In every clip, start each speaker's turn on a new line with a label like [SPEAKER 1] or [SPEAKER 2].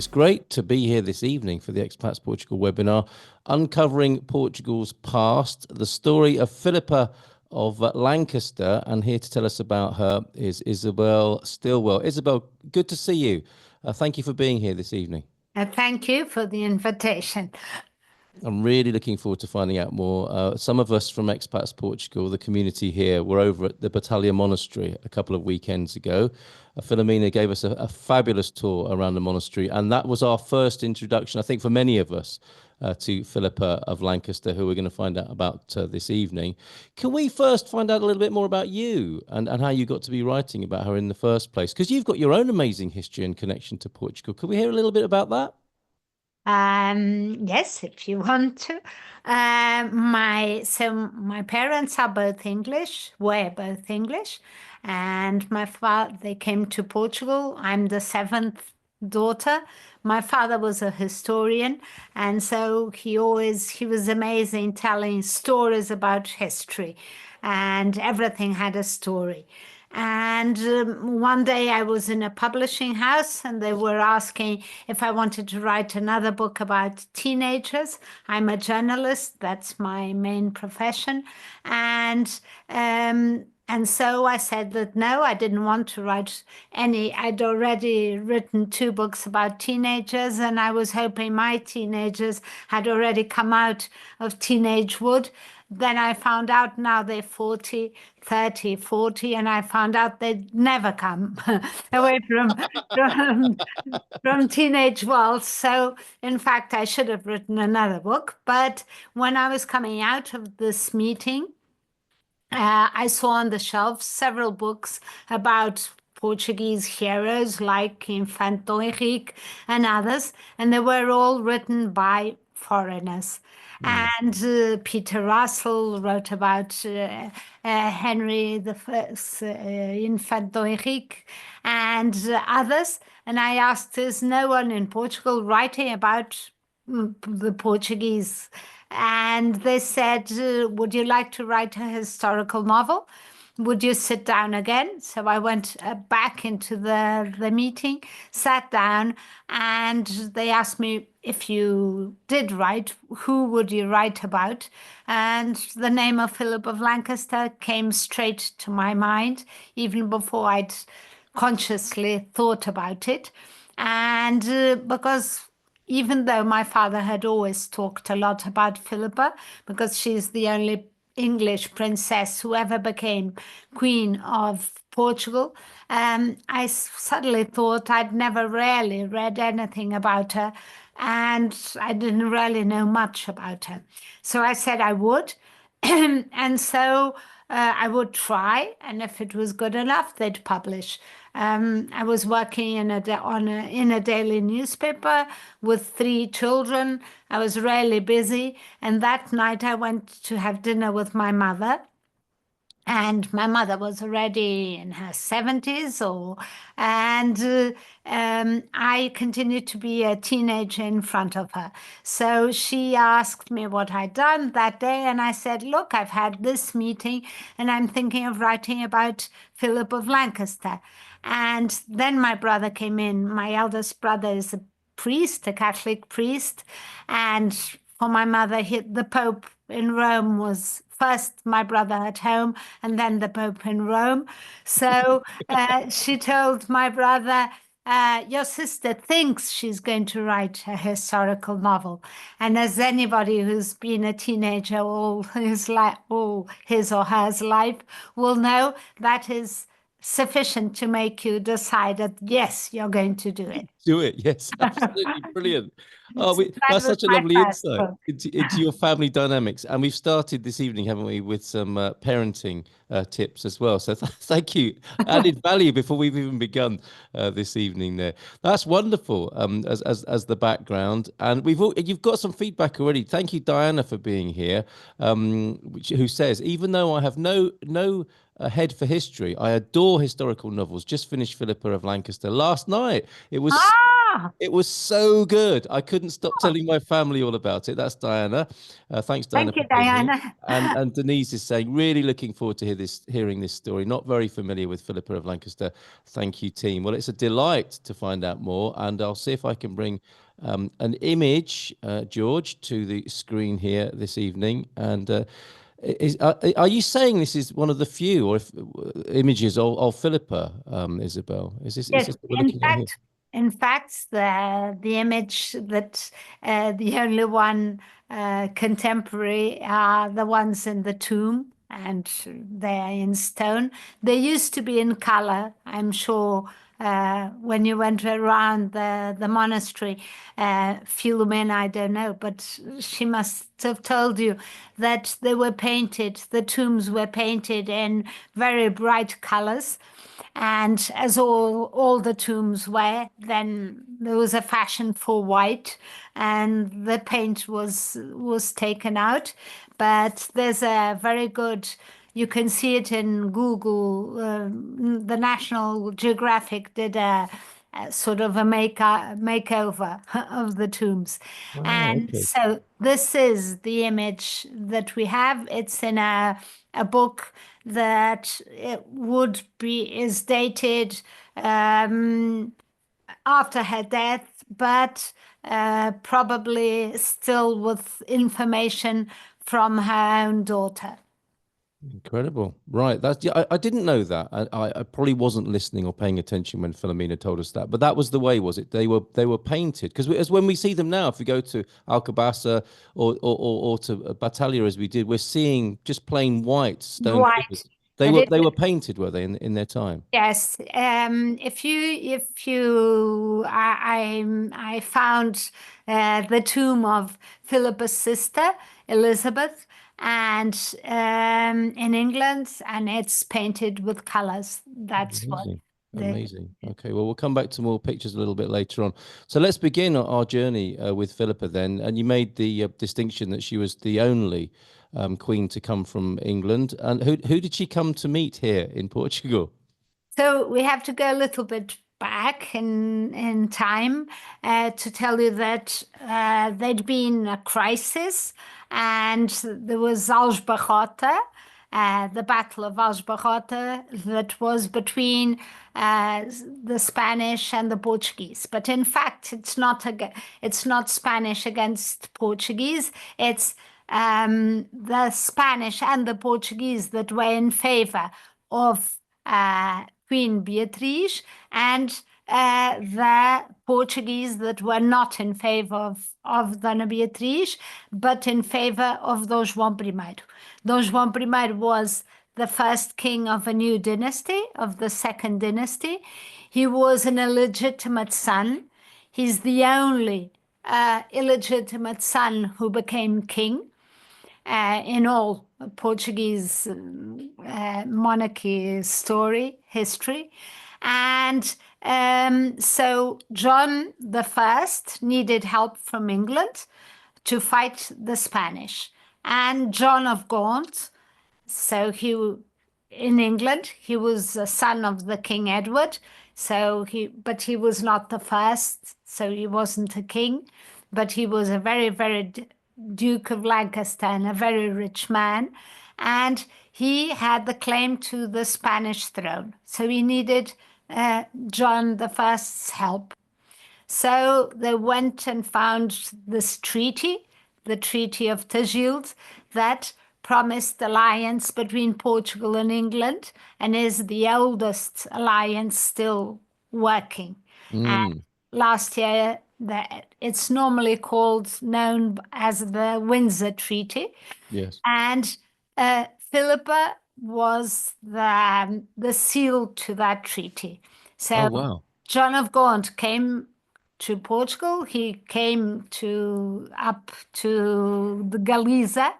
[SPEAKER 1] It's great to be here this evening for the Expats Portugal webinar, Uncovering Portugal's Past, the story of Philippa of Lancaster. And here to tell us about her is Isabel Stillwell. Isabel, good to see you. Thank you for being here this evening.
[SPEAKER 2] Thank you for the invitation.
[SPEAKER 1] I'm really looking forward to finding out more. Some of us from Expats Portugal, the community here, were over at the Batalha Monastery a couple of weekends ago. Philomena gave us a fabulous tour around the monastery, and that was our first introduction, I think, for many of us to Philippa of Lancaster, who we're going to find out about this evening. Can we first find out a little bit more about you and how you got to be writing about her in the first place? Because you've got your own amazing history and connection to Portugal. Could we hear a little bit about that?
[SPEAKER 2] Yes, if you want to. My parents are both English, were both English, and my father, they came to Portugal. I'm the seventh daughter. My father was a historian, and so he was amazing telling stories about history, and everything had a story. And one day I was in a publishing house and they were asking if I wanted to write another book about teenagers. I'm a journalist, that's my main profession. And so I said that no, I didn't want to write any. I'd already written 2 books about teenagers, and I was hoping my teenagers had already come out of teenagehood. Then I found out now they're 40, 30, 40, and I found out they'd never come away from teenage world. So, in fact, I should have written another book. But when I was coming out of this meeting, I saw on the shelf several books about Portuguese heroes like Infante Henrique and others, and they were all written by foreigners. And Peter Russell wrote about Henry the First, Infante Henrique, and others. And I asked, is no one in Portugal writing about the Portuguese? And they said, would you like to write a historical novel? Would you sit down again? So I went back into the meeting, sat down, and they asked me, if you did write, who would you write about? And the name of Philip of Lancaster came straight to my mind, even before I'd consciously thought about it. And because even though my father had always talked a lot about Philippa, because she's the only English princess who ever became Queen of Portugal, I suddenly thought I'd never really read anything about her, and I didn't really know much about her. So I said I would, and so I would try, and if it was good enough, they'd publish. I was working in a daily newspaper with 3 children. I was really busy, and that night I went to have dinner with my mother. And my mother was already in her 70s, and I continued to be a teenager in front of her. So she asked me what I'd done that day, and I said, look, I've had this meeting, and I'm thinking of writing about Philip of Lancaster. And then my brother came in. My eldest brother is a priest, a Catholic priest, and for my mother, the Pope in Rome was first my brother at home and then the Pope in Rome. So she told my brother, your sister thinks she's going to write a historical novel. And as anybody who's been a teenager all his or her life will know, that is sufficient to make you decide that, yes, you're going to do it.
[SPEAKER 1] Do it, yes, absolutely brilliant. Oh, that's such a lovely insight into your family dynamics. And we've started this evening, haven't we, with some parenting tips as well. So thank you. Added value before we've even begun this evening there. That's wonderful as the background. And you've got some feedback already. Thank you, Diana, for being here, who says, even though I have no head for history, I adore historical novels. Just finished Philippa of Lancaster last night. It was
[SPEAKER 2] Ah,
[SPEAKER 1] It was so good. I couldn't stop telling my family all about it. That's Diana. Thanks, Diana,
[SPEAKER 2] thank you,
[SPEAKER 1] for being here.
[SPEAKER 2] Diana.
[SPEAKER 1] And Denise is saying, really looking forward to hearing this story. Not very familiar with Philippa of Lancaster. Thank you, team. Well, it's a delight to find out more, and I'll see if I can bring an image, George, to the screen here this evening. And are you saying this is one of the few or images of Philippa, Isabel? Is
[SPEAKER 2] Yes,
[SPEAKER 1] this what we're looking at here?
[SPEAKER 2] in fact, the image that the only one contemporary are the ones in the tomb, and they are in stone. They used to be in color. I'm sure when you went around the monastery, Philomena, I don't know, but she must have told you that they were painted. The tombs were painted in very bright colors. And as all the tombs were, then there was a fashion for white, and the paint was taken out. But there's a very good, you can see it in Google. The National Geographic did a sort of a makeover of the tombs.
[SPEAKER 1] Oh,
[SPEAKER 2] And
[SPEAKER 1] okay.
[SPEAKER 2] so this is the image that we have. It's in a book that it would be is dated after her death, but probably still with information from her own daughter.
[SPEAKER 1] Incredible. Right. That's yeah, I didn't know that. I probably wasn't listening or paying attention when Philomena told us that. But that was the way, was it? They were painted because as when we see them now, if we go to Alcabasa or to Battaglia as we did, we're seeing just plain white stone
[SPEAKER 2] Right.
[SPEAKER 1] figures. They
[SPEAKER 2] But
[SPEAKER 1] were
[SPEAKER 2] it
[SPEAKER 1] they were painted, were they, in their time?
[SPEAKER 2] Yes, I found the tomb of Philippa's sister Elizabeth, and in England, and it's painted with colors. That's what
[SPEAKER 1] Amazing.
[SPEAKER 2] the.
[SPEAKER 1] Amazing. Okay, well, we'll come back to more pictures a little bit later on. So let's begin our journey with Philippa then. And you made the distinction that she was the only queen to come from England. And who did she come to meet here in Portugal?
[SPEAKER 2] So we have to go a little bit back in time to tell you that there'd been a crisis, and there was Aljubarrota, the Battle of Aljubarrota, that was between the Spanish and the Portuguese. But in fact, it's not Spanish against Portuguese. It's the Spanish and the Portuguese that were in favor of Queen Beatriz, and the Portuguese that were not in favor of Dona Beatriz, but in favor of Dom João I. Dom João I was the first king of a new dynasty, of the second dynasty. He was an illegitimate son. He's the only illegitimate son who became king in all Portuguese monarchy history. And so John the First needed help from England to fight the Spanish. And John of Gaunt, so in England, he was a son of the King Edward. But he was not the first, so he wasn't a king, but he was a very, very Duke of Lancaster and a very rich man. And he had the claim to the Spanish throne. So he needed John the First's help. So they went and found this treaty, the Treaty of Tagild, that promised alliance between Portugal and England, and is the oldest alliance still working. And last year, it's normally known as the Windsor Treaty.
[SPEAKER 1] Yes.
[SPEAKER 2] And Philippa was the seal to that treaty.
[SPEAKER 1] Oh,
[SPEAKER 2] So
[SPEAKER 1] wow.
[SPEAKER 2] John of Gaunt came to Portugal. He came up to the Galiza,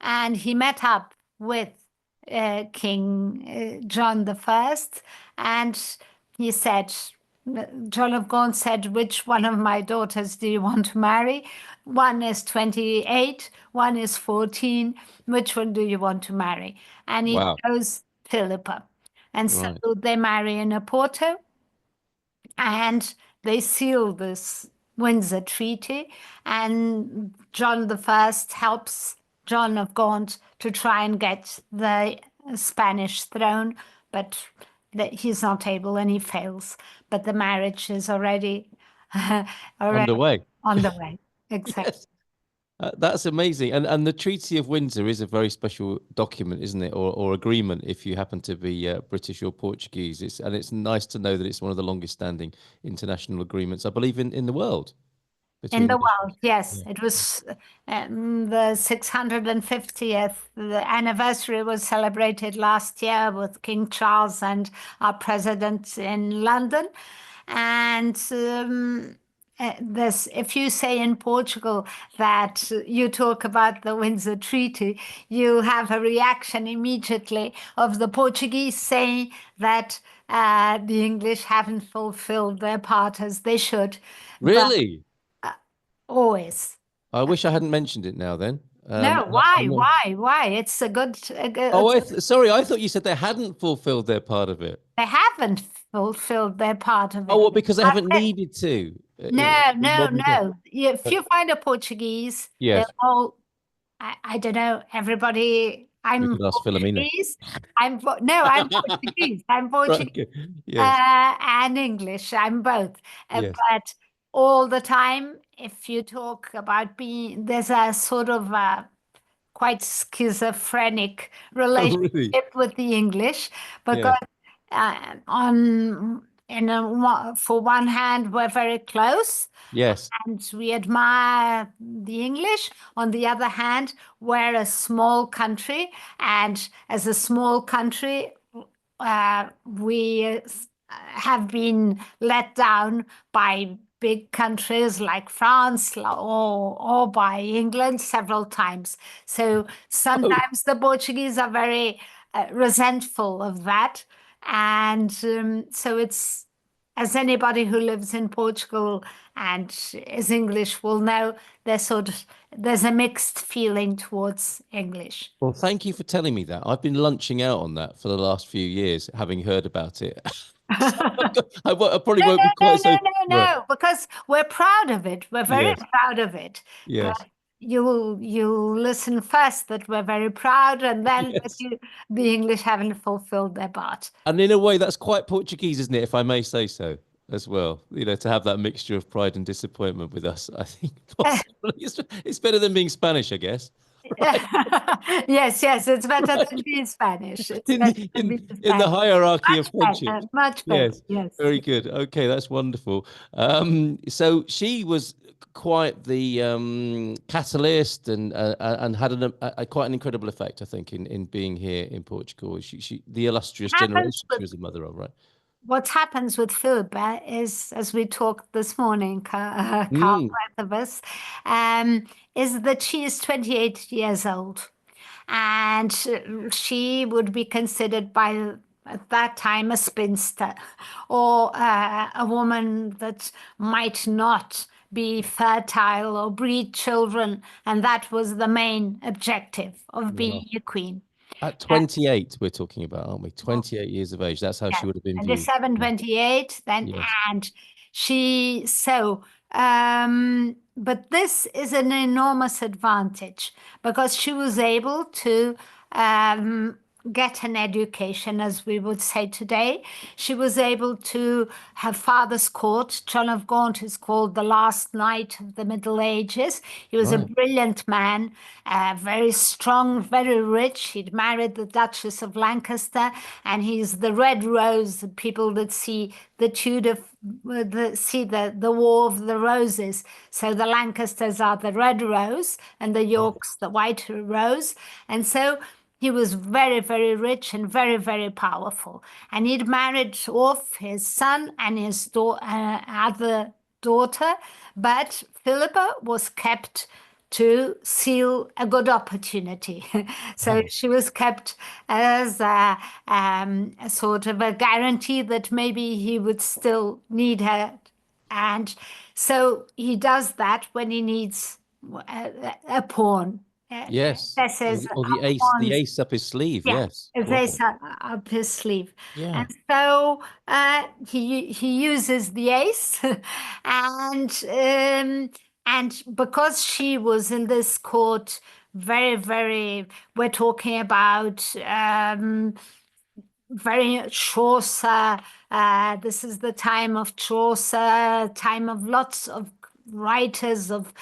[SPEAKER 2] and he met up with King John the First, and he said, John of Gaunt said, which one of my daughters do you want to marry? One is 28, one is 14. Which one do you want to marry? And he
[SPEAKER 1] Wow.
[SPEAKER 2] chose Philippa. And so
[SPEAKER 1] Right.
[SPEAKER 2] they marry in Porto. And they seal this Windsor Treaty, and John the First helps John of Gaunt to try and get the Spanish throne, but he's not able and he fails. But the marriage is already already
[SPEAKER 1] Underway.
[SPEAKER 2] on the way. Exactly.
[SPEAKER 1] Yes. That's amazing. And the Treaty of Windsor is a very special document, isn't it? Or agreement if you happen to be British or Portuguese. It's nice to know that it's one of the longest standing international agreements, I believe, in the world
[SPEAKER 2] In
[SPEAKER 1] between
[SPEAKER 2] the
[SPEAKER 1] nations.
[SPEAKER 2] world, yes.
[SPEAKER 1] Yeah.
[SPEAKER 2] It was the 650th the anniversary was celebrated last year with King Charles and our president in London. And if you say in Portugal that you talk about the Windsor Treaty, you have a reaction immediately of the Portuguese saying that the English haven't fulfilled their part as they should. But
[SPEAKER 1] Really?
[SPEAKER 2] always.
[SPEAKER 1] I wish I hadn't mentioned it now then.
[SPEAKER 2] No,
[SPEAKER 1] I
[SPEAKER 2] why?
[SPEAKER 1] know.
[SPEAKER 2] Why? It's a good,
[SPEAKER 1] Oh, sorry, I thought you said they hadn't fulfilled their part of it.
[SPEAKER 2] they haven't fulfilled their part of
[SPEAKER 1] Oh,
[SPEAKER 2] it.
[SPEAKER 1] well, because they haven't needed to.
[SPEAKER 2] No,
[SPEAKER 1] In
[SPEAKER 2] no,
[SPEAKER 1] modern day.
[SPEAKER 2] no. If you find a Portuguese, they're
[SPEAKER 1] Yes,
[SPEAKER 2] all, I don't know, everybody,
[SPEAKER 1] we
[SPEAKER 2] I'm
[SPEAKER 1] could ask Philomena.
[SPEAKER 2] Portuguese. No, I'm Portuguese. I'm
[SPEAKER 1] Right,
[SPEAKER 2] Portuguese
[SPEAKER 1] okay. Yes,
[SPEAKER 2] and English. I'm both.
[SPEAKER 1] yes.
[SPEAKER 2] But all the time, if you talk about there's a sort of quite schizophrenic
[SPEAKER 1] Oh, really?
[SPEAKER 2] relationship with the English because
[SPEAKER 1] Yes,
[SPEAKER 2] for one hand we're very close
[SPEAKER 1] yes.
[SPEAKER 2] and we admire the English. On the other hand, we're a small country, and as a small country, we have been let down by big countries like France or by England several times. So
[SPEAKER 1] Oh,
[SPEAKER 2] sometimes the Portuguese are very resentful of that. And so it's, as anybody who lives in Portugal and is English will know, there's a mixed feeling towards English.
[SPEAKER 1] well, thank you for telling me that. I've been lunching out on that for the last few years, having heard about it. I probably
[SPEAKER 2] No,
[SPEAKER 1] won't
[SPEAKER 2] no,
[SPEAKER 1] be
[SPEAKER 2] no,
[SPEAKER 1] quite so.
[SPEAKER 2] no, no,
[SPEAKER 1] Right.
[SPEAKER 2] no, because we're proud of it. We're very
[SPEAKER 1] Yes,
[SPEAKER 2] proud of it.
[SPEAKER 1] yes,
[SPEAKER 2] But you listen first that we're very proud, and then that
[SPEAKER 1] yes.
[SPEAKER 2] the English haven't fulfilled their part.
[SPEAKER 1] And in a way, that's quite Portuguese, isn't it? If I may say so, as well. To have that mixture of pride and disappointment with us, I think possibly it's better than being Spanish, I guess. Right,
[SPEAKER 2] Yes, yes, it's better
[SPEAKER 1] right.
[SPEAKER 2] than being Spanish. It's
[SPEAKER 1] In
[SPEAKER 2] better
[SPEAKER 1] the,
[SPEAKER 2] than
[SPEAKER 1] in
[SPEAKER 2] being
[SPEAKER 1] in the
[SPEAKER 2] Spanish.
[SPEAKER 1] hierarchy of
[SPEAKER 2] Much better,
[SPEAKER 1] friendships.
[SPEAKER 2] much better.
[SPEAKER 1] Yes,
[SPEAKER 2] Yes.
[SPEAKER 1] very good. Okay, that's wonderful. So she was quite the catalyst and had quite an incredible effect, I think, in being here in Portugal. She the illustrious
[SPEAKER 2] Happens
[SPEAKER 1] generation she
[SPEAKER 2] with
[SPEAKER 1] was the mother of, right?
[SPEAKER 2] what happens with Philippa is, as we talked this morning, Carl,
[SPEAKER 1] Mm,
[SPEAKER 2] both of us, is that she is 28 years old. And she would be considered by at that time a spinster or a woman that might not be fertile or breed children. And that was the main objective of being
[SPEAKER 1] wow.
[SPEAKER 2] a queen.
[SPEAKER 1] At 28, we're talking about, aren't we? 28 years of age. That's how
[SPEAKER 2] Yes,
[SPEAKER 1] she would have been viewed.
[SPEAKER 2] 27,
[SPEAKER 1] Yeah.
[SPEAKER 2] 28, then,
[SPEAKER 1] Yes.
[SPEAKER 2] and she, so, but this is an enormous advantage because she was able to um, get an education, as we would say today. She was able to, her father's court, John of Gaunt is called the last knight of the Middle Ages. He was a
[SPEAKER 1] Right.
[SPEAKER 2] brilliant man, very strong, very rich. He'd married the Duchess of Lancaster, and he's the red rose. The people that see the Tudor, see the War of the Roses. So the Lancasters are the red rose, and the Yorks the white rose. And so he was very, very rich and very, very powerful. And he'd married off his son and his other daughter, but Philippa was kept to seal a good opportunity. So
[SPEAKER 1] Wow.
[SPEAKER 2] she was kept as a sort of a guarantee that maybe he would still need her. And so he does that when he needs a pawn.
[SPEAKER 1] Yes.
[SPEAKER 2] Aces
[SPEAKER 1] Or
[SPEAKER 2] up
[SPEAKER 1] the
[SPEAKER 2] wands.
[SPEAKER 1] ace up his sleeve.
[SPEAKER 2] Yeah,
[SPEAKER 1] Yes.
[SPEAKER 2] as
[SPEAKER 1] Wow.
[SPEAKER 2] ace up his sleeve.
[SPEAKER 1] Yeah.
[SPEAKER 2] And so he uses the ace, and because she was in this court, very, very, we're talking about very Chaucer. This is the time of Chaucer, time of lots of writers, of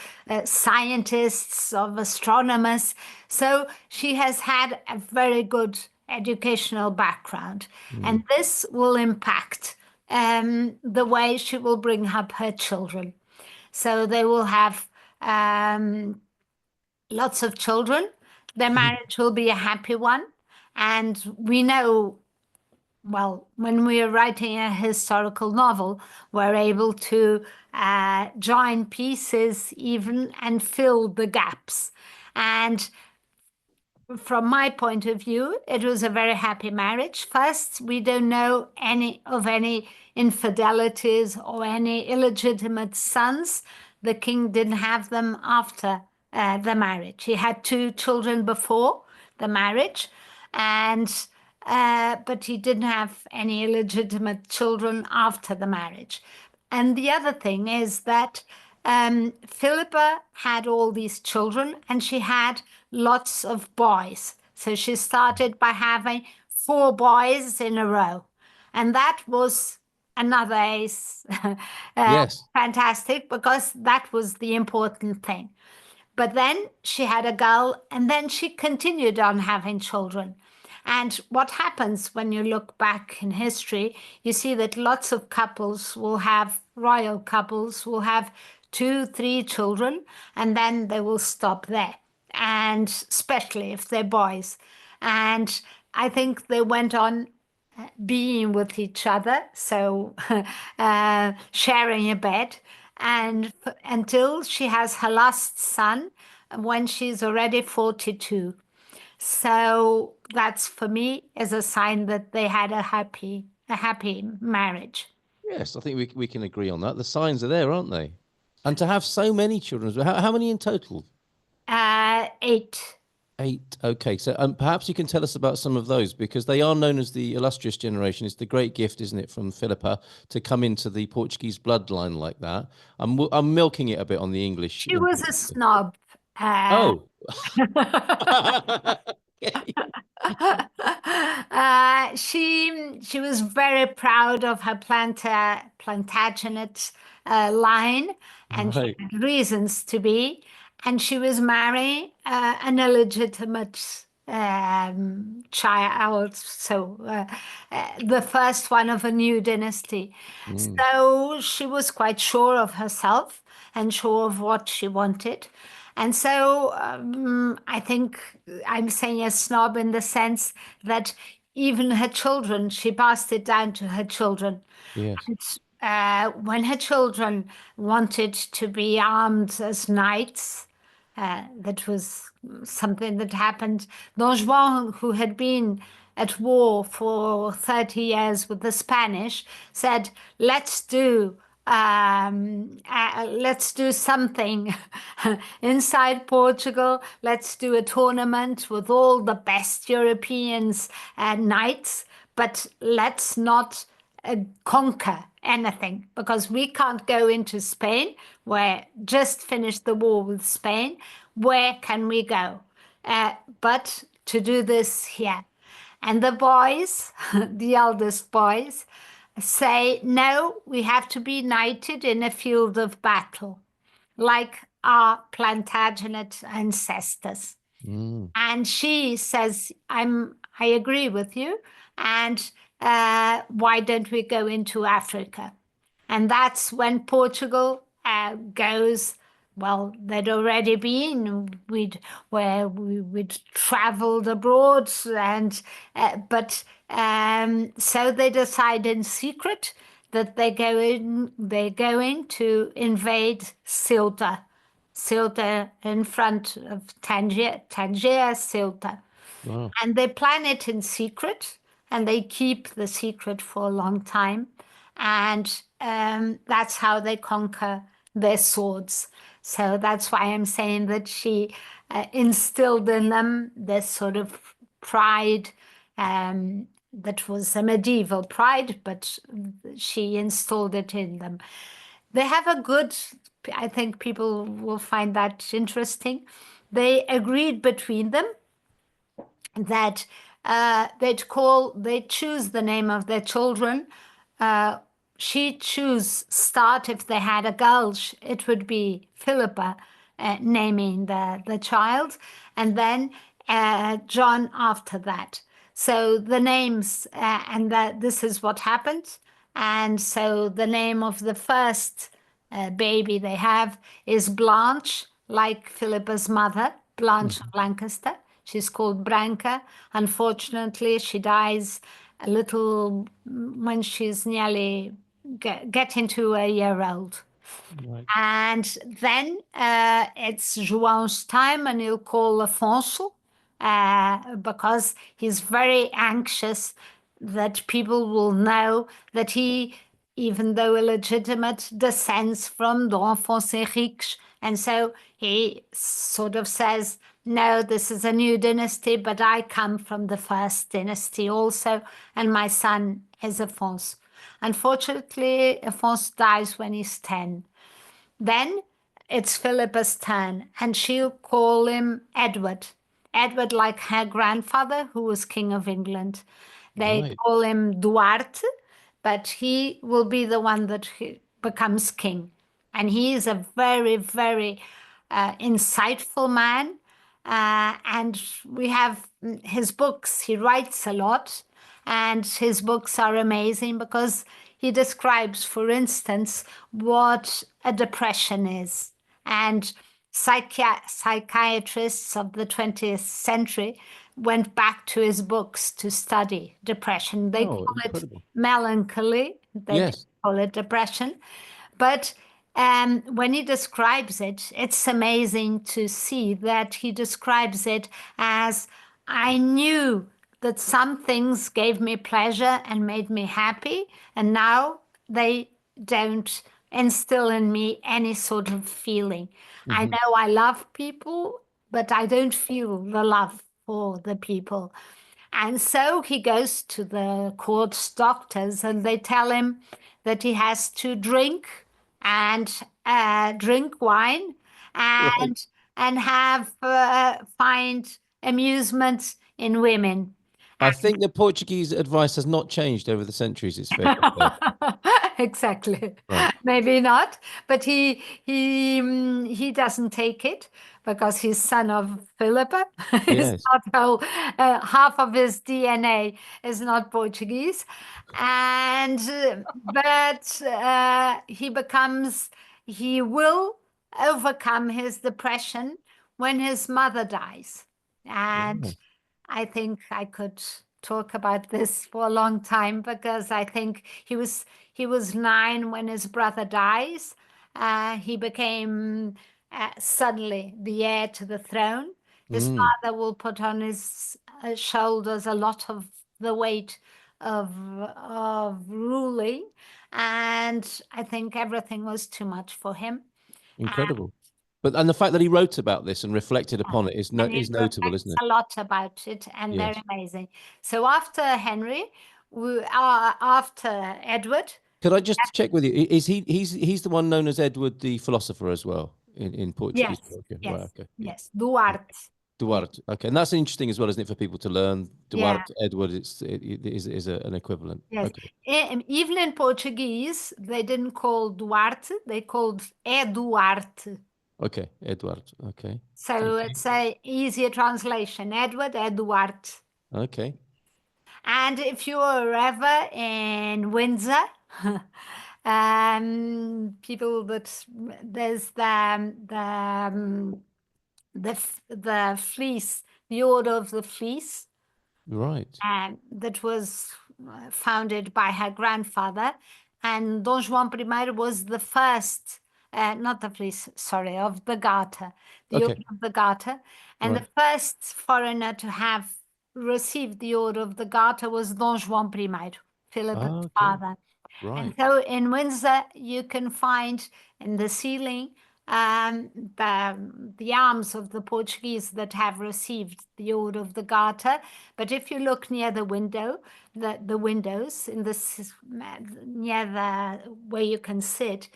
[SPEAKER 2] scientists, of astronomers. So she has had a very good educational background, and this will impact the way she will bring up her children. So they will have lots of children. Their marriage will be a happy one. And we know, well, when we are writing a historical novel, we're able to join pieces even and fill the gaps. And from my point of view, it was a very happy marriage. First, we don't know any infidelities or any illegitimate sons. The king didn't have them after the marriage. He had 2 children before the marriage, and but he didn't have any illegitimate children after the marriage. And the other thing is that Philippa had all these children and she had lots of boys. So she started by having 4 boys in a row. And that was another ace.
[SPEAKER 1] Yes.
[SPEAKER 2] Fantastic, because that was the important thing. But then she had a girl, and then she continued on having children. And what happens when you look back in history, you see that lots of couples will have, royal couples will have 2, 3 children, and then they will stop there. And especially if they're boys. And I think they went on being with each other, so sharing a bed, and until she has her last son when she's already 42. So that's, for me, is a sign that they had a happy marriage.
[SPEAKER 1] Yes. I think we can agree on that. The signs are there, aren't they? And to have so many children, how many in total?
[SPEAKER 2] 8.
[SPEAKER 1] 8. Okay. So perhaps you can tell us about some of those, because they are known as the illustrious generation. It's the great gift, isn't it, from Philippa to come into the Portuguese bloodline like that. I'm milking it a bit on the English.
[SPEAKER 2] She was a snob.
[SPEAKER 1] Oh. Okay.
[SPEAKER 2] She was very proud of her Plantagenet line, and she
[SPEAKER 1] Right.
[SPEAKER 2] had reasons to be. And she was marrying an illegitimate child, so the first one of a new dynasty. So she was quite sure of herself and sure of what she wanted. And so I think I'm saying a snob in the sense that even her children, she passed it down to her children.
[SPEAKER 1] Yes.
[SPEAKER 2] When her children wanted to be armed as knights, that was something that happened. Don Juan, who had been at war for 30 years with the Spanish, said, let's do something inside Portugal. Let's do a tournament with all the best Europeans knights, but let's not conquer anything, because we can't go into Spain. We just finished the war with Spain. Where can we go? But to do this here. And the boys, the eldest boys, say, no, we have to be knighted in a field of battle, like our Plantagenet ancestors. And she says, I agree with you. And why don't we go into Africa? And that's when Portugal goes. Well, they'd already been. We'd traveled abroad, and but so they decide in secret that they're going to invade Ceuta. Ceuta in front of Tangier, Ceuta.
[SPEAKER 1] Wow.
[SPEAKER 2] And they plan it in secret, and they keep the secret for a long time. And that's how they conquer their swords. So that's why I'm saying that she instilled in them this sort of pride that was a medieval pride, but she installed it in them. They have a good, I think people will find that interesting. They agreed between them that they'd choose the name of their children. She'd choose start if they had a girl, it would be Philippa, naming the child, and then John after that. So the names, and this is what happened. And so the name of the first baby they have is Blanche, like Philippa's mother, Blanche of Lancaster. She's called Branca. Unfortunately, she dies a little when she's nearly getting to a year old.
[SPEAKER 1] Right.
[SPEAKER 2] And then it's João's time, and he'll call Afonso because he's very anxious that people will know that he, even though illegitimate, descends from Dom Afonso Henriques. And so he sort of says, no, this is a new dynasty, but I come from the first dynasty also, and my son is Afonso. Unfortunately, Afonso dies when he's 10. Then it's Philippa's turn, and she'll call him Edward. Edward, like her grandfather, who was King of England. They
[SPEAKER 1] Right.
[SPEAKER 2] call him Duarte, but he will be the one that becomes king. And he is a very, very insightful man. And we have his books. He writes a lot, and his books are amazing because he describes, for instance, what a depression is. And psychiatrists of the 20th century went back to his books to study depression. They
[SPEAKER 1] Oh,
[SPEAKER 2] call it
[SPEAKER 1] incredible.
[SPEAKER 2] melancholy, they
[SPEAKER 1] Yes.
[SPEAKER 2] call it depression. But when he describes it, it's amazing to see that he describes it as, I knew that some things gave me pleasure and made me happy, and now they don't instill in me any sort of feeling. I know I love people, but I don't feel the love for the people. And so he goes to the court's doctors, and they tell him that he has to drink and drink wine
[SPEAKER 1] Right.
[SPEAKER 2] and have find amusement in women.
[SPEAKER 1] I think the Portuguese advice has not changed over the centuries, it's fair to say.
[SPEAKER 2] Exactly.
[SPEAKER 1] Right.
[SPEAKER 2] Maybe not, but he doesn't take it because he's son of Philippa. He's
[SPEAKER 1] Yes.
[SPEAKER 2] not whole, half of his DNA is not Portuguese, and but he will overcome his depression when his mother dies, and
[SPEAKER 1] Right.
[SPEAKER 2] I think I could talk about this for a long time because I think he was 9 when his brother dies. He became suddenly the heir to the throne. His
[SPEAKER 1] Mm,
[SPEAKER 2] father will put on his shoulders a lot of the weight of ruling, and I think everything was too much for him.
[SPEAKER 1] incredible. And the fact that he wrote about this and reflected upon it
[SPEAKER 2] And he
[SPEAKER 1] is notable, isn't
[SPEAKER 2] reflects
[SPEAKER 1] it?
[SPEAKER 2] a lot about it, and they're
[SPEAKER 1] Yes.
[SPEAKER 2] amazing. So after Henry, after Edward,
[SPEAKER 1] Could I just check with you? Is he's the one known as Edward the philosopher as well in Portuguese?
[SPEAKER 2] yes,
[SPEAKER 1] Okay. Right.
[SPEAKER 2] yes,
[SPEAKER 1] Okay. Yeah.
[SPEAKER 2] yes, Duarte.
[SPEAKER 1] Duarte. Okay. And that's interesting as well, isn't it, for people to learn?
[SPEAKER 2] Yeah,
[SPEAKER 1] Duarte, Edward, it is an equivalent.
[SPEAKER 2] yes.
[SPEAKER 1] Okay.
[SPEAKER 2] Even in Portuguese, they didn't call Duarte, they called Eduarte.
[SPEAKER 1] Okay. Edward. Okay.
[SPEAKER 2] So
[SPEAKER 1] Thank you.
[SPEAKER 2] it's a easier translation, Edward Eduarte.
[SPEAKER 1] Okay.
[SPEAKER 2] And if you were ever in Windsor, people that there's the fleece, the Order of the Fleece,
[SPEAKER 1] Right.
[SPEAKER 2] that was founded by her grandfather, and Dom João I was the first, not the fleece, sorry, of the Garter, the
[SPEAKER 1] Okay.
[SPEAKER 2] Order of the Garter, and the
[SPEAKER 1] Right.
[SPEAKER 2] first foreigner to have received the Order of the Garter was Dom João I, Philippa's
[SPEAKER 1] Okay.
[SPEAKER 2] father. And
[SPEAKER 1] Right.
[SPEAKER 2] so in Windsor, you can find in the ceiling the arms of the Portuguese that have received the Order of the Garter. But if you look near the window, the windows in this near the where you can sit,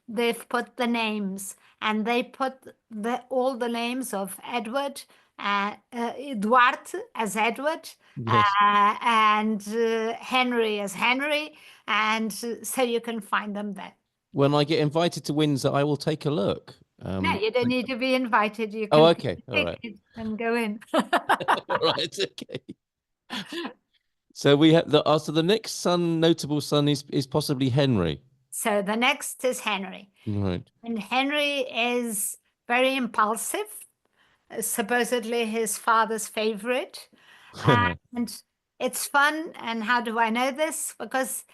[SPEAKER 2] they've put the names, and they put all the names of Edward, Duarte as Edward,
[SPEAKER 1] Yes.
[SPEAKER 2] and Henry as Henry, and so you can find them there.
[SPEAKER 1] When I get invited to Windsor, I will take a look.
[SPEAKER 2] No, you don't need to be invited. You
[SPEAKER 1] Oh,
[SPEAKER 2] can
[SPEAKER 1] okay. All right.
[SPEAKER 2] and go in.
[SPEAKER 1] All right. Okay. So we have so the next notable son is possibly Henry.
[SPEAKER 2] So the next is Henry.
[SPEAKER 1] Right.
[SPEAKER 2] And Henry is very impulsive, supposedly his father's favorite. And it's fun. And how do I know this? Because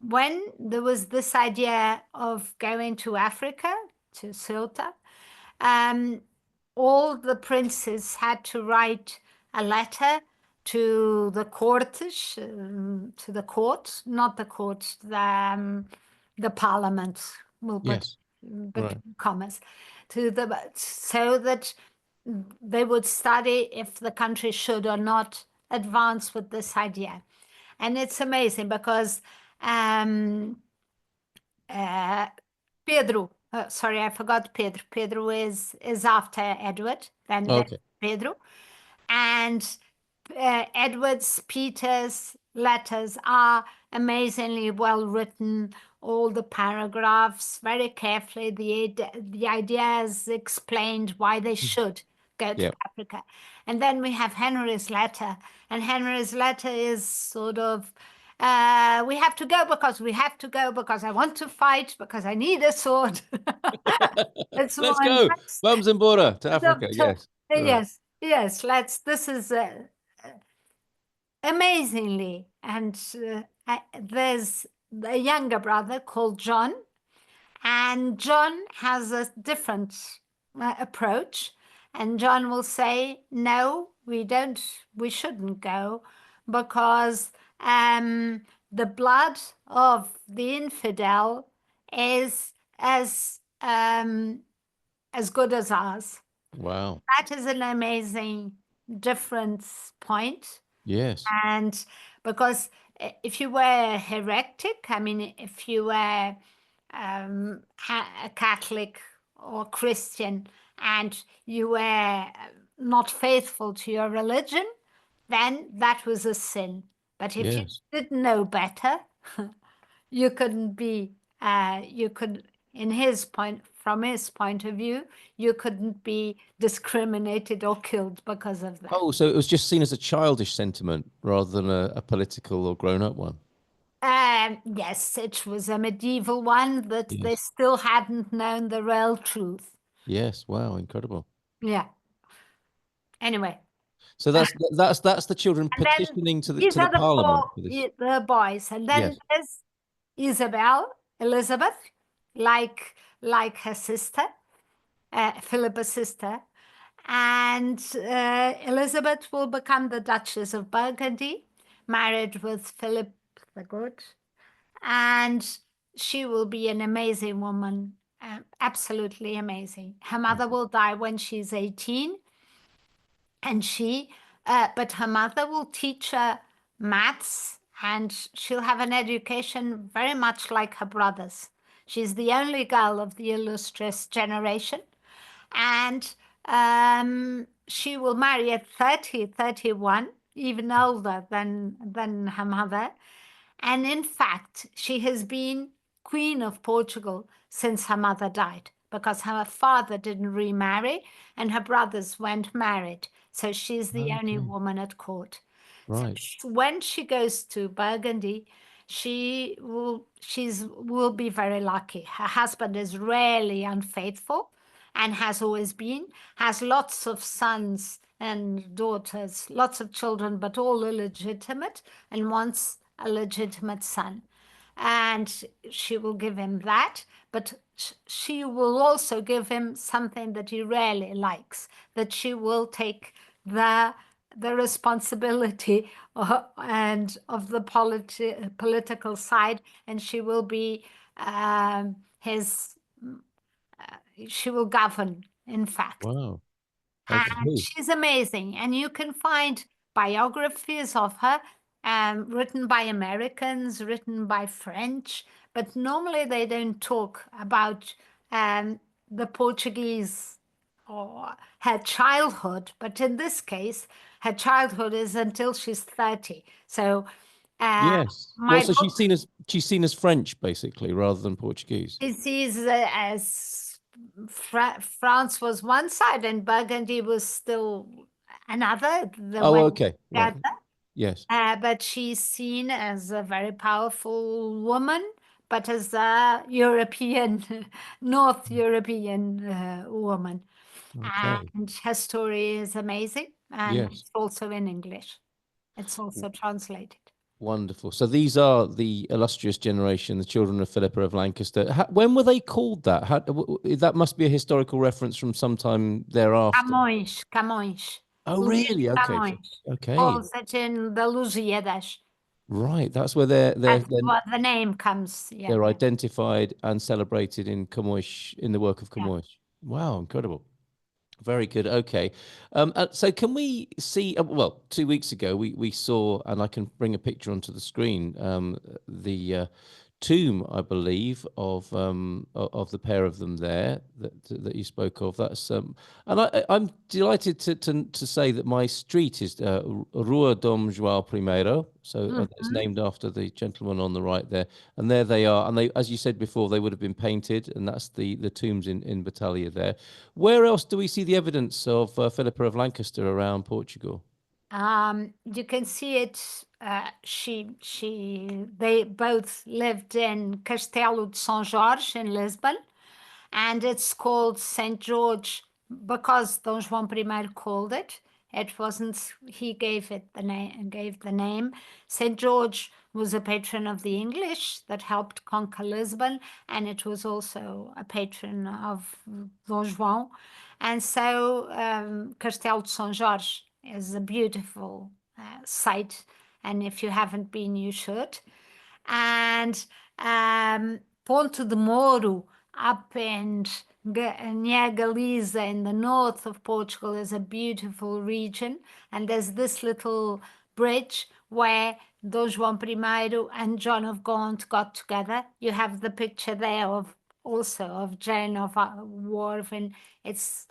[SPEAKER 2] when there was this idea of going to Africa, to Ceuta, all the princes had to write a letter to the courtish, to the court, not the court, the parliament, we'll put
[SPEAKER 1] Yes. Right.
[SPEAKER 2] commas, so that they would study if the country should or not advance with this idea. And it's amazing because Pedro, sorry, I forgot Pedro. Pedro is after Edward, then
[SPEAKER 1] Okay.
[SPEAKER 2] Pedro. And Edward's, Peter's letters are amazingly well written. All the paragraphs, very carefully, the ideas explained why they should go to Africa. And then we have Henry's letter, and Henry's letter is sort of, we have to go because we have to go because I want to fight because I need a sword.
[SPEAKER 1] Let's go. Vamos embora to Africa. Yes.
[SPEAKER 2] Yes. Yes. This is amazingly. And there's a younger brother called John, and John has a different approach. And John will say, no, we shouldn't go because the blood of the infidel is as good as ours.
[SPEAKER 1] Wow.
[SPEAKER 2] That is an amazing difference point.
[SPEAKER 1] Yes.
[SPEAKER 2] And because if you were heretic, I mean, if you were a Catholic or Christian and you were not faithful to your religion, then that was a sin. But if you didn't know better, you couldn't be, from his point of view, you couldn't be discriminated or killed because of that.
[SPEAKER 1] Oh, so it was just seen as a childish sentiment rather than a political or grown-up one.
[SPEAKER 2] Yes, it was a medieval one that they still hadn't known the real truth.
[SPEAKER 1] Yes, wow, incredible.
[SPEAKER 2] Yeah. Anyway.
[SPEAKER 1] So that's the children petitioning to the parliament for this.
[SPEAKER 2] The boys, and then there's Elizabeth, like her sister, Philippa's sister, and Elizabeth will become the Duchess of Burgundy, married with Philip the Good, and she will be an amazing woman, absolutely amazing. Her mother will die when she's 18, and but her mother will teach her maths, and she'll have an education very much like her brothers. She's the only girl of the illustrious generation, and she will marry at 30, 31, even older than her mother. And in fact, she has been Queen of Portugal since her mother died, because her father didn't remarry and her brothers went married. So she's the only woman at court.
[SPEAKER 1] Right.
[SPEAKER 2] So when she goes to Burgundy, she will be very lucky. Her husband is rarely unfaithful and has always been, has lots of sons and daughters, lots of children, but all illegitimate, and wants a legitimate son. And she will give him that, but she will also give him something that he rarely likes, that she will take the responsibility and of the political side, and she will be his she will govern, in fact.
[SPEAKER 1] Wow.
[SPEAKER 2] And
[SPEAKER 1] Okay.
[SPEAKER 2] she's amazing. And you can find biographies of her written by Americans, written by French, but normally they don't talk about the Portuguese or her childhood. But in this case, her childhood is until she's 30. So
[SPEAKER 1] Yes. Well,
[SPEAKER 2] my
[SPEAKER 1] so
[SPEAKER 2] book
[SPEAKER 1] she's seen as French basically rather than Portuguese.
[SPEAKER 2] is as France was one side and Burgundy was still another, the
[SPEAKER 1] Oh,
[SPEAKER 2] way
[SPEAKER 1] okay. Right.
[SPEAKER 2] together.
[SPEAKER 1] Yes.
[SPEAKER 2] But she's seen as a very powerful woman, but as a European, North European woman.
[SPEAKER 1] Okay.
[SPEAKER 2] And her story is amazing, and
[SPEAKER 1] Yes.
[SPEAKER 2] it's also in English. It's also translated.
[SPEAKER 1] Wonderful. So these are the illustrious generation, the children of Philippa of Lancaster. When were they called that? That must be a historical reference from sometime thereafter.
[SPEAKER 2] Camões, Camões.
[SPEAKER 1] Oh,
[SPEAKER 2] Luís
[SPEAKER 1] really? Okay.
[SPEAKER 2] Camões.
[SPEAKER 1] Okay.
[SPEAKER 2] Calls it in the Lusíadas.
[SPEAKER 1] Right. That's where they're
[SPEAKER 2] That's what the name comes. Yeah,
[SPEAKER 1] they're identified and celebrated in Camões, in the work of
[SPEAKER 2] yeah.
[SPEAKER 1] Camões. Wow, incredible. Very good. Okay. So can we see, well, 2 weeks ago, we saw, and I can bring a picture onto the screen, the tomb, I believe, of the pair of them there that you spoke of. That's and I'm delighted to say that my street is Rua Dom João I. So it's named after the gentleman on the right there. And there they are. And they, as you said before, they would have been painted, and that's the tombs in Batalha there. Where else do we see the evidence of Philippa of Lancaster around Portugal?
[SPEAKER 2] You can see it. They both lived in Castelo de São Jorge in Lisbon, and it's called St. George because Dom João I called it. It wasn't, he gave the name. St. George was a patron of the English that helped conquer Lisbon, and it was also a patron of Dom João. And so Castelo de São Jorge is a beautiful site, and if you haven't been, you should. And Ponte de Moro up near Galiza in the north of Portugal is a beautiful region, and there's this little bridge where Dom João I and John of Gaunt got together. You have the picture there of Jane of Warven. It's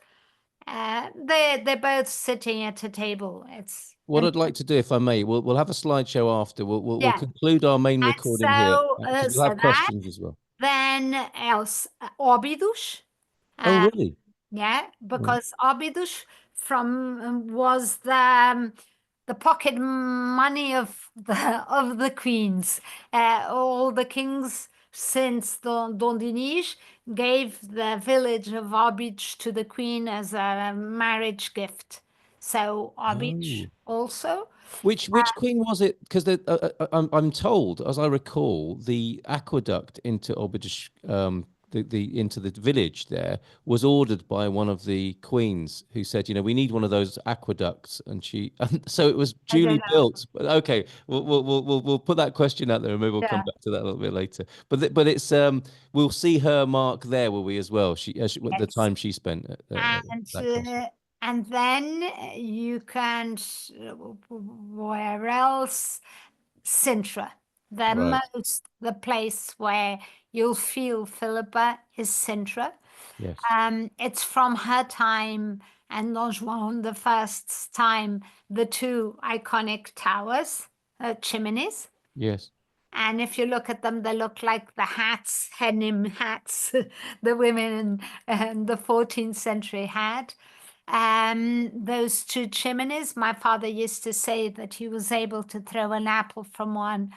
[SPEAKER 2] they're both sitting at a table. It's
[SPEAKER 1] What I'd like to do, if I may, we'll have a slideshow after. We'll
[SPEAKER 2] yeah.
[SPEAKER 1] conclude our main
[SPEAKER 2] And
[SPEAKER 1] recording here
[SPEAKER 2] so
[SPEAKER 1] because we'll have questions as well.
[SPEAKER 2] Then else Óbidos.
[SPEAKER 1] Oh, really?
[SPEAKER 2] Yeah, because Óbidos was the pocket money of the queens. All the kings since Dom Dinis gave the village of Óbidos to the queen as a marriage gift. So Óbidos also.
[SPEAKER 1] Which queen was it? Because I'm told, as I recall, the aqueduct into Óbidos, the into the village there was ordered by one of the queens who said, we need one of those aqueducts, and so it was duly built. But okay, we'll put that question out there, and maybe we'll come back to that a little bit later. But it's we'll see her mark there, will we, as well? The time she spent at that castle.
[SPEAKER 2] And then you can, where else? Sintra. The place where you'll feel Philippa is Sintra.
[SPEAKER 1] Yes.
[SPEAKER 2] It's from her time and Don Juan the First's time, the two iconic towers, chimneys.
[SPEAKER 1] Yes.
[SPEAKER 2] And if you look at them, they look like the hats, henim hats, the women in the 14th century had. Those two chimneys, my father used to say that he was able to throw an apple from one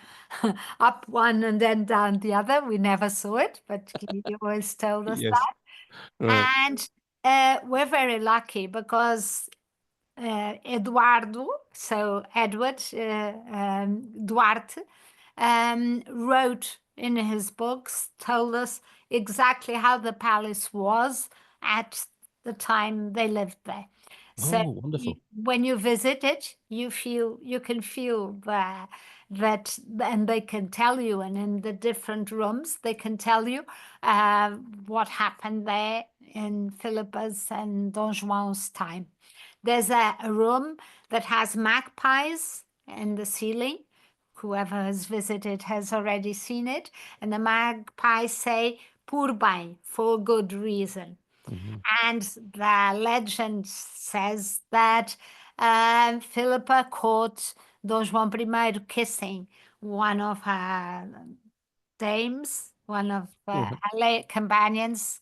[SPEAKER 2] up one and then down the other. We never saw it, but he always told us
[SPEAKER 1] Yes.
[SPEAKER 2] that.
[SPEAKER 1] Right.
[SPEAKER 2] And we're very lucky because Eduardo, so Edward Duarte, wrote in his books, told us exactly how the palace was at the time they lived there. So
[SPEAKER 1] wonderful.
[SPEAKER 2] when you visit it, you can feel that, and they can tell you, and in the different rooms, they can tell you what happened there in Philippa's and Don Juan's time. There's a room that has magpies in the ceiling. Whoever has visited has already seen it. And the magpies say, por bem, for good reason. And the legend says that Philippa caught Don Juan I kissing one of her dames, one of her companions,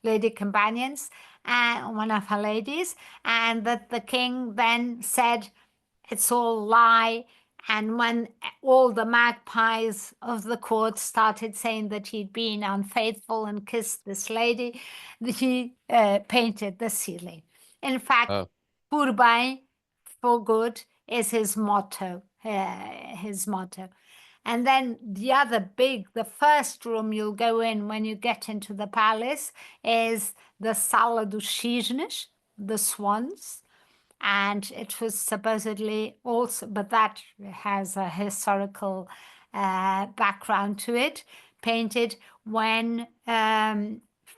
[SPEAKER 2] lady companions, and one of her ladies, and that the king then said, it's all lie. And when all the magpies of the court started saying that he'd been unfaithful and kissed this lady, he painted the ceiling. In fact, por bem, for good, is his motto. And then the first room you'll go in when you get into the palace is the Sala dos Cisnes, the swans. And it was supposedly also, but that has a historical background to it, painted when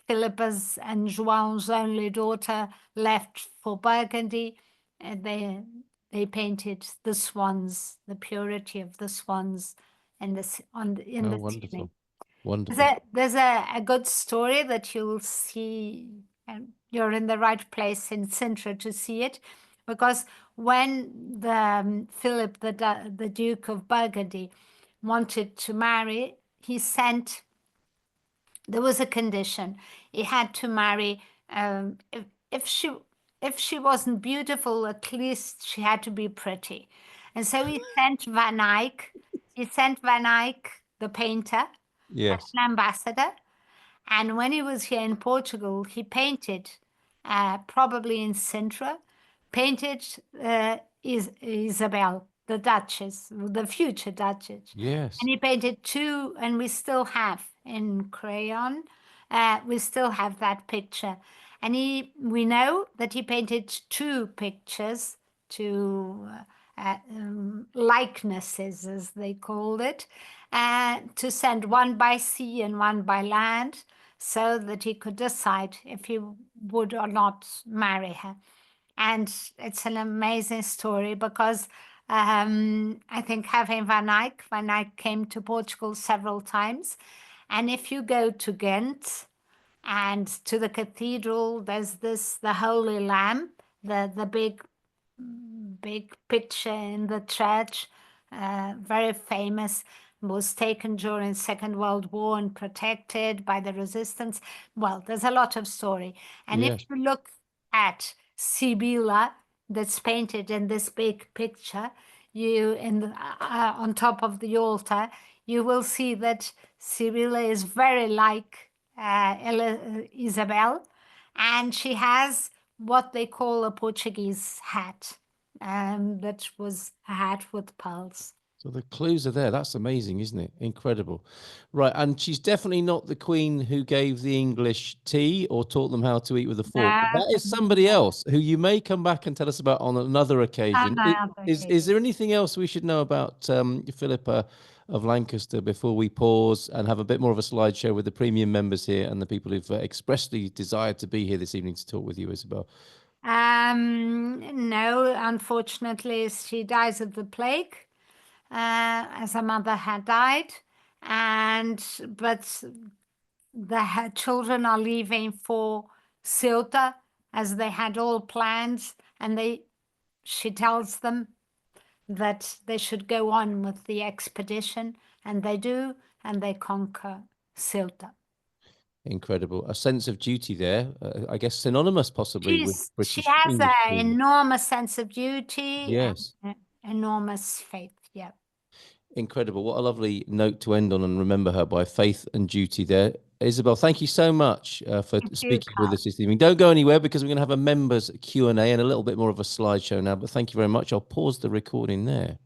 [SPEAKER 2] Philippa's and João's only daughter left for Burgundy. They painted the swans, the purity of the swans in the ceiling.
[SPEAKER 1] Wonderful.
[SPEAKER 2] There's a good story that you'll see, and you're in the right place in Sintra to see it, because when the Philip, the Duke of Burgundy, wanted to marry, there was a condition. He had to marry, if she wasn't beautiful, at least she had to be pretty. And so he sent Van Eyck, the painter,
[SPEAKER 1] Yes.
[SPEAKER 2] an ambassador. And when he was here in Portugal, he painted, probably in Sintra, painted Isabel, the Duchess, the future Duchess.
[SPEAKER 1] Yes.
[SPEAKER 2] And he painted two, and we still have in crayon, we still have that picture. And we know that he painted two pictures, two likenesses, as they called it, to send one by sea and one by land, so that he could decide if he would or not marry her. And it's an amazing story because I think having Van Eyck came to Portugal several times. And if you go to Ghent and to the cathedral, there's the Holy Lamb, the big picture in the church, very famous, was taken during Second World War and protected by the resistance. Well, there's a lot of story. And if you look at Sibylla, that's painted in this big picture, on top of the altar, you will see that Sibylla is very like Isabel, and she has what they call a Portuguese hat. That was a hat with pearls.
[SPEAKER 1] So the clues are there. That's amazing, isn't it? Incredible. Right. And she's definitely not the queen who gave the English tea or taught them how to eat with a fork. That is somebody else who you may come back and tell us about on another occasion. Is there anything else we should know about Philippa of Lancaster before we pause and have a bit more of a slideshow with the premium members here and the people who've expressly desired to be here this evening to talk with you, Isabel?
[SPEAKER 2] No, unfortunately, she dies of the plague. As her mother had died, but her children are leaving for Ceuta, as they had all plans, and she tells them that they should go on with the expedition, and they do, and they conquer Ceuta.
[SPEAKER 1] Incredible. A sense of duty there, I guess synonymous possibly with British.
[SPEAKER 2] She has an enormous sense of duty.
[SPEAKER 1] Yes.
[SPEAKER 2] Enormous faith. Yeah.
[SPEAKER 1] Incredible. What a lovely note to end on and remember her by. Faith and duty there. Isabel, thank you so much for speaking with us this evening. Don't go anywhere because we're going to have a members Q&A and a little bit more of a slideshow now, but thank you very much. I'll pause the recording there.